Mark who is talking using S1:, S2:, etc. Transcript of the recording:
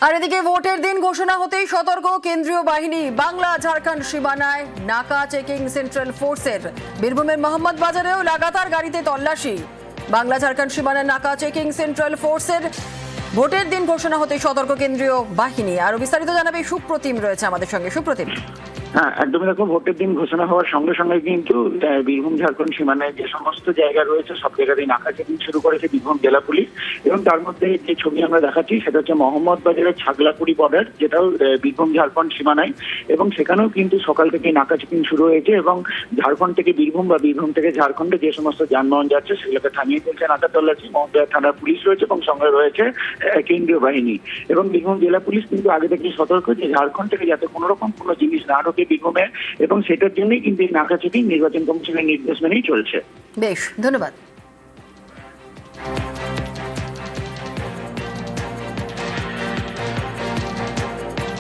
S1: আর এদিকে ভোটের দিন ঘোষণা হতেই সতর্ক কেন্দ্রীয় বাহিনী। বাংলা ঝাড়খণ্ড সীমানায় নাকা চেকিং সেন্ট্রাল ফোর্সের। বীরভূমের মোহাম্মদ বাজারেও লাগাতার গাড়িতে তল্লাশি। বাংলা ঝাড়খণ্ড সীমানায় নাকা চেকিং সেন্ট্রাল ফোর্সের। ভোটের দিন ঘোষণা হতেই সতর্ক কেন্দ্রীয় বাহিনী। আরো বিস্তারিত জানাবে সুপ্রতিম রয়েছে আমাদের সঙ্গে। সুপ্রতিম।
S2: হ্যাঁ, একদমই দেখো, ভোটের দিন ঘোষণা হওয়ার সঙ্গে সঙ্গে কিন্তু বীরভূম ঝাড়খণ্ড সীমানায় যে সমস্ত জায়গা রয়েছে সব জায়গাতেই নাকা চেকিং শুরু করেছে বীরভূম জেলা পুলিশ। এবং তার মধ্যে যে ছবি আমরা দেখাচ্ছি সেটা হচ্ছে মোহাম্মদ বাজারের ছাগলাপুরি বর্ডার, যেটাও বীরভূম ঝাড়খণ্ড সীমানায়। এবং সেখানেও কিন্তু সকাল থেকে নাকা চেকিং শুরু হয়েছে এবং ঝাড়খণ্ড থেকে বীরভূম বা বীরভূম থেকে ঝাড়খণ্ডে যে সমস্ত যানবাহন যাচ্ছে সেগুলোকে থামিয়ে চলছে নাকা তল্লাশি। মোহাম্মদবাজার থানার পুলিশ রয়েছে এবং সঙ্গে রয়েছে কেন্দ্রীয় বাহিনী। এবং বীরভূম জেলা পুলিশ কিন্তু আগে থেকে সতর্ক যে ঝাড়খণ্ড থেকে যাতে কোনো রকম কোনো জিনিস না ঢোকে বীরভূমে, এবং সেটার জন্যই কিন্তু এই নাকা চেকিং নির্বাচন কমিশনের নির্দেশ মেনেই চলছে।
S1: বেশ, ধন্যবাদ।